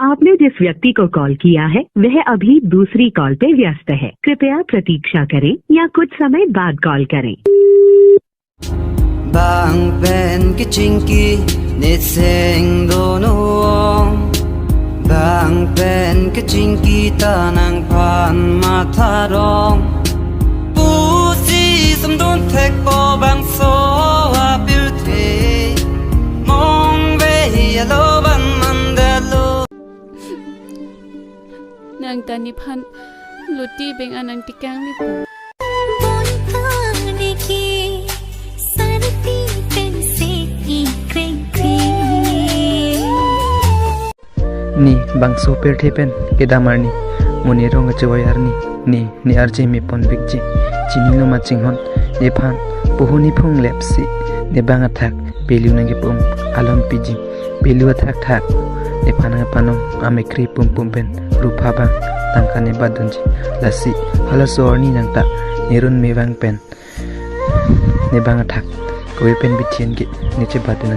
आपने जिस व्यक्ति को कॉल किया है वह अभी दूसरी कॉल पे व्यस्त है। कृपया प्रतीक्षा करें या कुछ समय बाद कॉल करें। Bang pen ki chinki ne seng do no Bang pen ki chinki tanang pan ma tharong Pu si sam don thek po bang so a bil the Mong ve alo ban man da lo Nang tani phan luti beng anang tikang ni pu ni bang super thepen kedamar ni muni rong chawayar ni arje mi pon bigji chini no machinghon ne phan puhuni phung lepsi ne bang athak pelu nang pum alon piji pelu athak thak ne phanang panom ame kri pum pen rupa bang tangkane badunji lasi halasor ni nang ta nerun me bang pen ne bang athak koi pen bitien ge niche badun